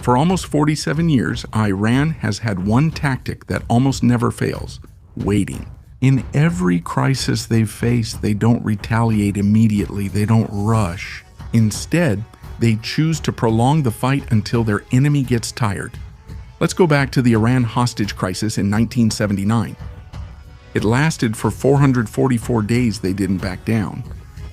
For almost 47 years, Iran has had one tactic that almost never fails: waiting. In every crisis they've faced, they don't retaliate immediately, they don't rush. Instead, they choose to prolong the fight until their enemy gets tired. Let's go back to the Iran hostage crisis in 1979. It lasted for 444 days. They didn't back down.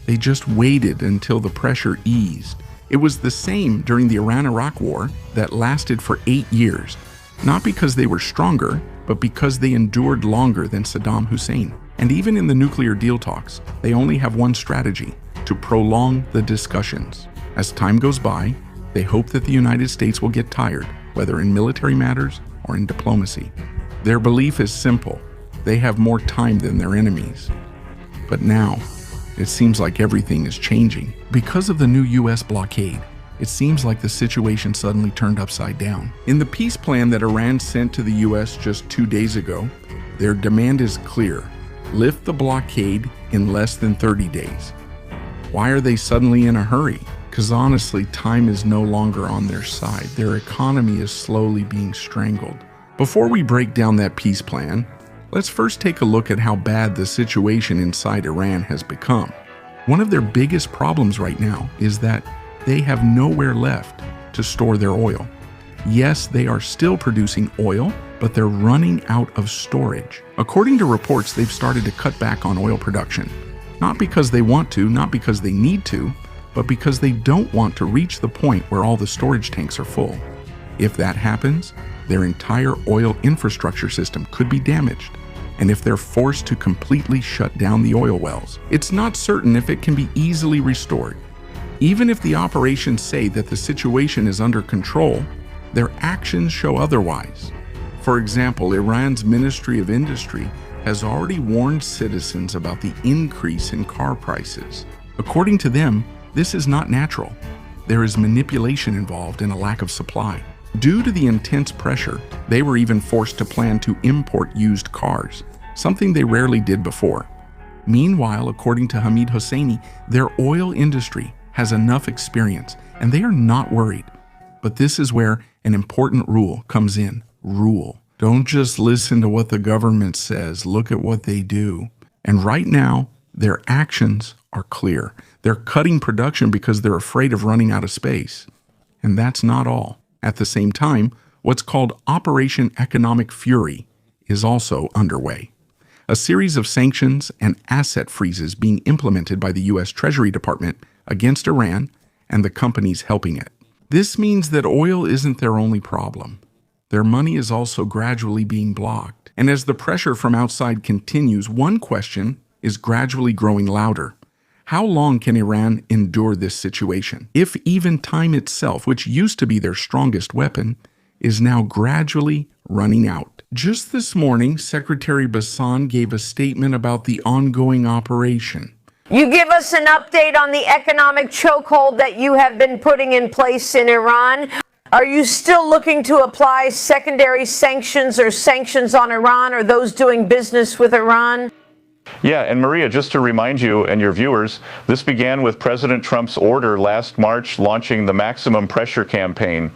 They just waited until the pressure eased. It was the same during the Iran-Iraq War that lasted for 8 years, not because they were stronger, but because they endured longer than Saddam Hussein. And even in the nuclear deal talks, they only have one strategy: to prolong the discussions. As time goes by, they hope that the United States will get tired, whether in military matters or in diplomacy. Their belief is simple: they have more time than their enemies. But now, it seems like everything is changing. Because of the new U.S. blockade, it seems like the situation suddenly turned upside down. In the peace plan that Iran sent to the U.S. just 2 days ago, their demand is clear: lift the blockade in less than 30 days. Why are they suddenly in a hurry? Because honestly, time is no longer on their side. Their economy is slowly being strangled. Before we break down that peace plan, let's first take a look at how bad the situation inside Iran has become. One of their biggest problems right now is that they have nowhere left to store their oil. Yes, they are still producing oil, but they're running out of storage. According to reports, they've started to cut back on oil production. Not because they want to, not because they need to, but because they don't want to reach the point where all the storage tanks are full. If that happens, their entire oil infrastructure system could be damaged. And if they're forced to completely shut down the oil wells, it's not certain if it can be easily restored. Even if the operations say that the situation is under control, their actions show otherwise. For example, Iran's Ministry of Industry has already warned citizens about the increase in car prices. According to them, this is not natural. There is manipulation involved and a lack of supply. Due to the intense pressure, they were even forced to plan to import used cars, something they rarely did before. Meanwhile, according to Hamid Hosseini, their oil industry has enough experience, and they are not worried. But this is where an important rule comes in. Rule. Don't just listen to what the government says, look at what they do. And right now, their actions are clear. They're cutting production because they're afraid of running out of space. And that's not all. At the same time, what's called Operation Economic Fury is also underway. A series of sanctions and asset freezes being implemented by the U.S. Treasury Department against Iran and the companies helping it. This means that oil isn't their only problem. Their money is also gradually being blocked. And as the pressure from outside continues, one question is gradually growing louder. How long can Iran endure this situation? If even time itself, which used to be their strongest weapon, is now gradually running out. Just this morning, Secretary Bassan gave a statement about the ongoing operation. You give us an update on the economic chokehold that you have been putting in place in Iran. Are you still looking to apply secondary sanctions or sanctions on Iran or those doing business with Iran? Yeah, and Maria, just to remind you and your viewers, this began with President Trump's order last March launching the maximum pressure campaign.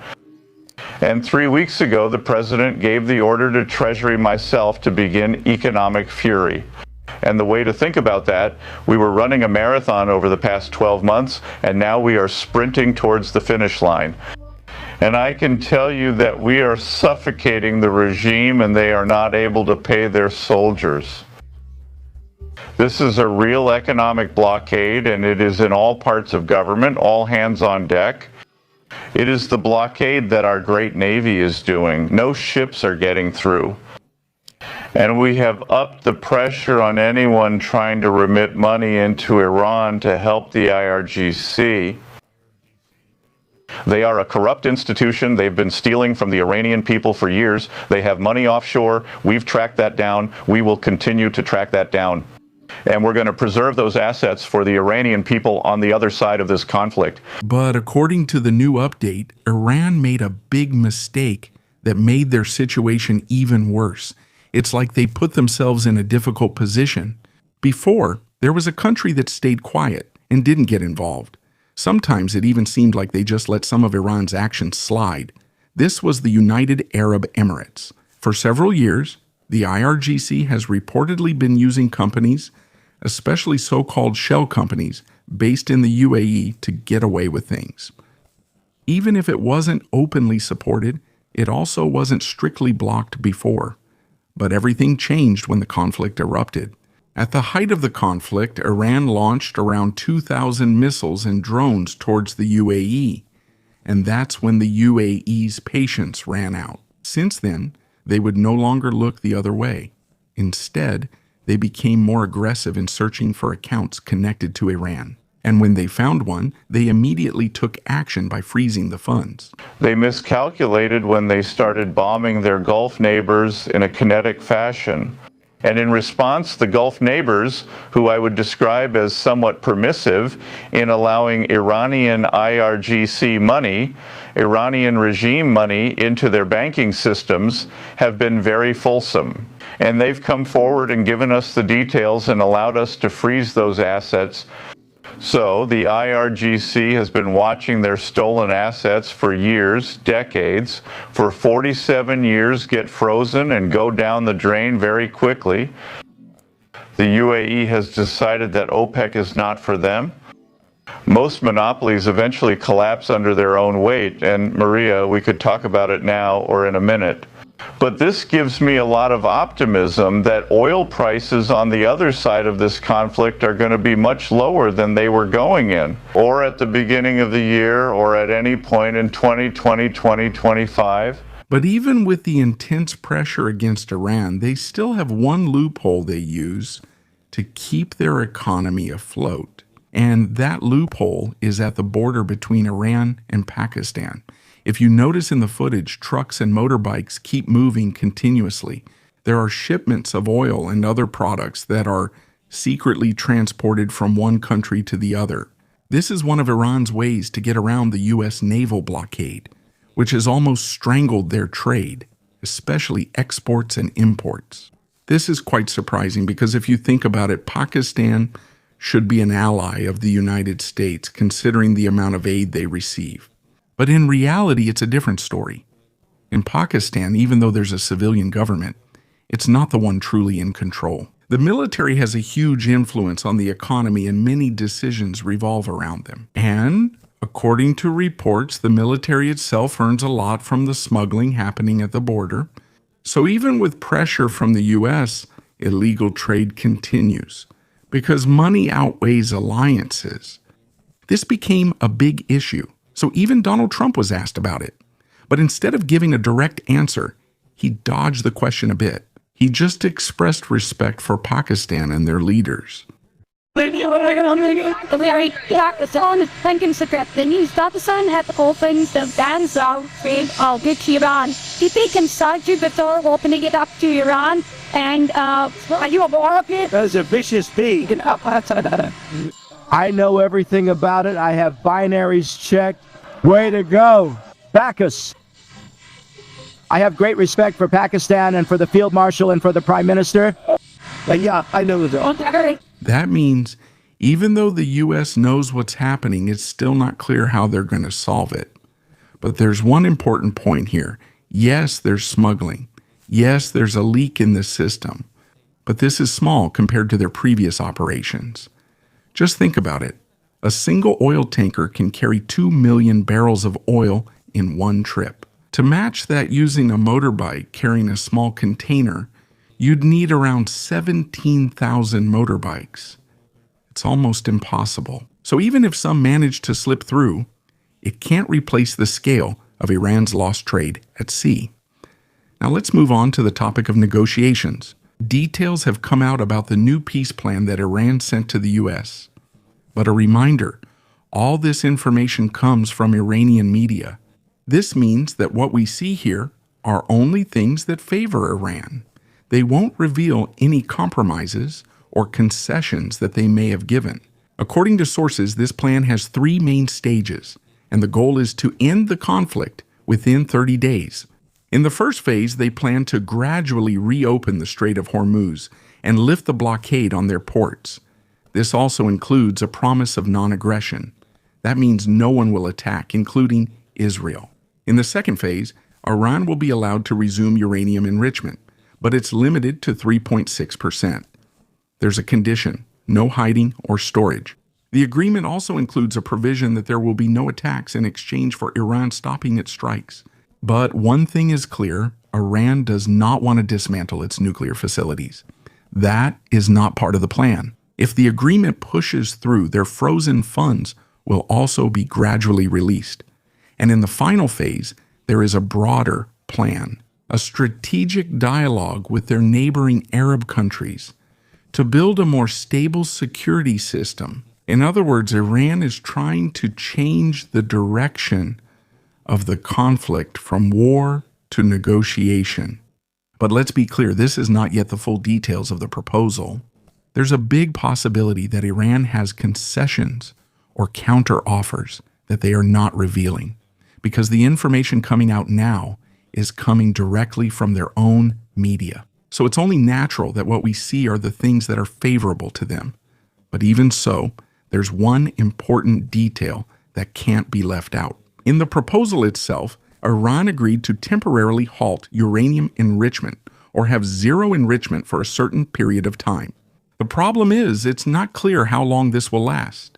And 3 weeks ago, the president gave the order to Treasury myself to begin economic fury. And the way to think about that, we were running a marathon over the past 12 months, and now we are sprinting towards the finish line. And I can tell you that we are suffocating the regime and they are not able to pay their soldiers. This is a real economic blockade, and it is in all parts of government, all hands on deck. It is the blockade that our great Navy is doing. No ships are getting through. And we have upped the pressure on anyone trying to remit money into Iran to help the IRGC. They are a corrupt institution. They've been stealing from the Iranian people for years. They have money offshore. We've tracked that down. We will continue to track that down. And we're going to preserve those assets for the Iranian people on the other side of this conflict. But according to the new update, Iran made a big mistake that made their situation even worse. It's like they put themselves in a difficult position. Before, there was a country that stayed quiet and didn't get involved. Sometimes it even seemed like they just let some of Iran's actions slide. This was the United Arab Emirates. For several years, the IRGC has reportedly been using companies, especially so-called shell companies, based in the UAE to get away with things. Even if it wasn't openly supported, it also wasn't strictly blocked before. But everything changed when the conflict erupted. At the height of the conflict, Iran launched around 2,000 missiles and drones towards the UAE, and that's when the UAE's patience ran out. Since then, they would no longer look the other way. Instead, they became more aggressive in searching for accounts connected to Iran. And when they found one, they immediately took action by freezing the funds. They miscalculated when they started bombing their Gulf neighbors in a kinetic fashion. And in response, the Gulf neighbors, who I would describe as somewhat permissive in allowing Iranian IRGC money, Iranian regime money into their banking systems, have been very fulsome. And they've come forward and given us the details and allowed us to freeze those assets. So the IRGC has been watching their stolen assets for years, decades, for 47 years get frozen and go down the drain very quickly. The UAE has decided that OPEC is not for them. Most monopolies eventually collapse under their own weight, and Maria, we could talk about it now or in a minute. But this gives me a lot of optimism that oil prices on the other side of this conflict are going to be much lower than they were going in, or at the beginning of the year, or at any point in 2020, 2025. But even with the intense pressure against Iran, they still have one loophole they use to keep their economy afloat. And that loophole is at the border between Iran and Pakistan. If you notice in the footage, trucks and motorbikes keep moving continuously. There are shipments of oil and other products that are secretly transported from one country to the other. This is one of Iran's ways to get around the U.S. naval blockade, which has almost strangled their trade, especially exports and imports. This is quite surprising because if you think about it, Pakistan should be an ally of the United States considering the amount of aid they receive. But in reality, it's a different story. In Pakistan, even though there's a civilian government, it's not the one truly in control. The military has a huge influence on the economy and many decisions revolve around them. And, according to reports, the military itself earns a lot from the smuggling happening at the border. So even with pressure from the U.S., illegal trade continues because money outweighs alliances. This became a big issue. So even Donald Trump was asked about it. But instead of giving a direct answer, he dodged the question a bit. He just expressed respect for Pakistan and their leaders. Pakistan had opened the bans of trade with Iran. Did they consult you before opening it up to Iran? And are you aware of it? That's a vicious pig. I know everything about it. I have binaries checked. Way to go. Back us. I have great respect for Pakistan and for the Field Marshal and for the Prime Minister. Yeah, I know that. That means even though the U.S. knows what's happening, it's still not clear how they're going to solve it. But there's one important point here. Yes, there's smuggling. Yes, there's a leak in the system. But this is small compared to their previous operations. Just think about it. A single oil tanker can carry 2 million barrels of oil in one trip. To match that using a motorbike carrying a small container, you'd need around 17,000 motorbikes. It's almost impossible. So even if some manage to slip through, it can't replace the scale of Iran's lost trade at sea. Now let's move on to the topic of negotiations. Details have come out about the new peace plan that Iran sent to the U.S. But a reminder, all this information comes from Iranian media. This means that what we see here are only things that favor Iran. They won't reveal any compromises or concessions that they may have given. According to sources, this plan has 3 main stages, and the goal is to end the conflict within 30 days. In the first phase, they plan to gradually reopen the Strait of Hormuz and lift the blockade on their ports. This also includes a promise of non-aggression. That means no one will attack, including Israel. In the second phase, Iran will be allowed to resume uranium enrichment, but it's limited to 3.6%. There's a condition: no hiding or storage. The agreement also includes a provision that there will be no attacks in exchange for Iran stopping its strikes. But one thing is clear: Iran does not want to dismantle its nuclear facilities. That is not part of the plan. If the agreement pushes through, their frozen funds will also be gradually released. And in the final phase, there is a broader plan, a strategic dialogue with their neighboring Arab countries to build a more stable security system. In other words, Iran is trying to change the direction of the conflict from war to negotiation. But let's be clear, this is not yet the full details of the proposal. There's a big possibility that Iran has concessions or counter-offers that they are not revealing, because the information coming out now is coming directly from their own media. So it's only natural that what we see are the things that are favorable to them. But even so, there's one important detail that can't be left out. In the proposal itself, Iran agreed to temporarily halt uranium enrichment or have zero enrichment for a certain period of time. The problem is, it's not clear how long this will last.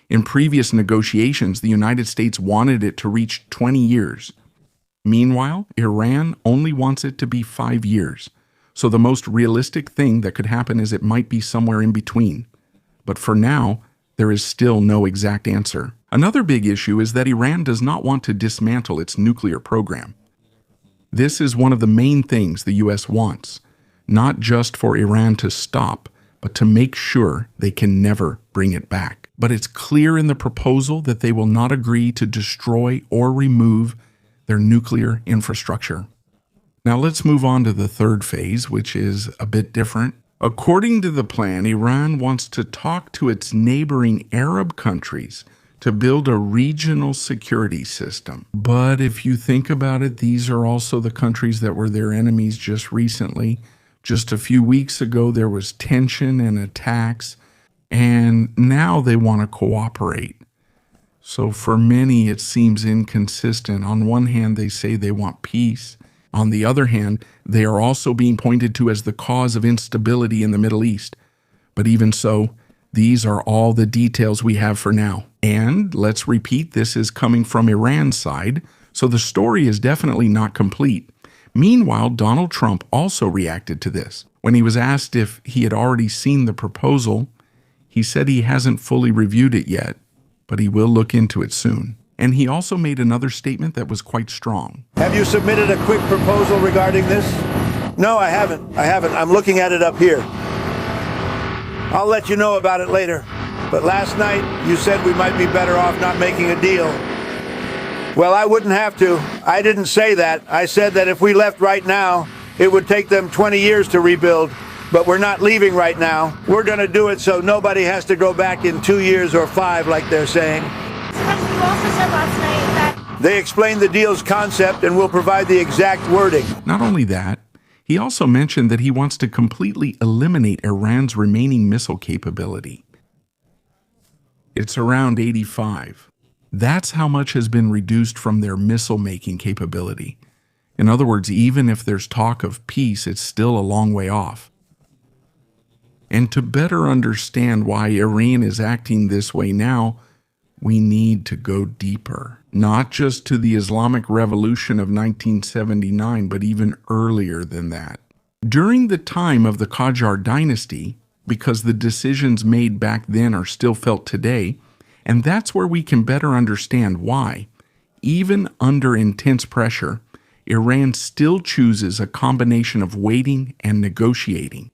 In previous negotiations, the United States wanted it to reach 20 years. Meanwhile, Iran only wants it to be 5 years. So the most realistic thing that could happen is it might be somewhere in between. But for now, there is still no exact answer. Another big issue is that Iran does not want to dismantle its nuclear program. This is one of the main things the U.S. wants, not just for Iran to stop, but to make sure they can never bring it back. But it's clear in the proposal that they will not agree to destroy or remove their nuclear infrastructure. Now let's move on to the third phase, which is a bit different. According to the plan, Iran wants to talk to its neighboring Arab countries to build a regional security system. But if you think about it, these are also the countries that were their enemies just recently. Just a few weeks ago, there was tension and attacks, and now they want to cooperate. So for many, it seems inconsistent. On one hand, they say they want peace. On the other hand, they are also being pointed to as the cause of instability in the Middle East. But even so, these are all the details we have for now. And let's repeat, this is coming from Iran's side, so the story is definitely not complete. Meanwhile, Donald Trump also reacted to this. When he was asked if he had already seen the proposal, he said he hasn't fully reviewed it yet, but he will look into it soon. And he also made another statement that was quite strong. Have you submitted a quick proposal regarding this? No, I haven't. I'm looking at it up here. I'll let you know about it later. But last night, you said we might be better off not making a deal. Well, I wouldn't have to. I didn't say that. I said that if we left right now, it would take them 20 years to rebuild. But we're not leaving right now. We're going to do it so nobody has to go back in 2 years or 5, like they're saying. You also said last night that They explained the deal's concept and will provide the exact wording. Not only that, he also mentioned that he wants to completely eliminate Iran's remaining missile capability. It's around 85. That's how much has been reduced from their missile-making capability. In other words, even if there's talk of peace, it's still a long way off. And to better understand why Iran is acting this way now, we need to go deeper. Not just to the Islamic Revolution of 1979, but even earlier than that. During the time of the Qajar dynasty, because the decisions made back then are still felt today, and that's where we can better understand why, even under intense pressure, Iran still chooses a combination of waiting and negotiating.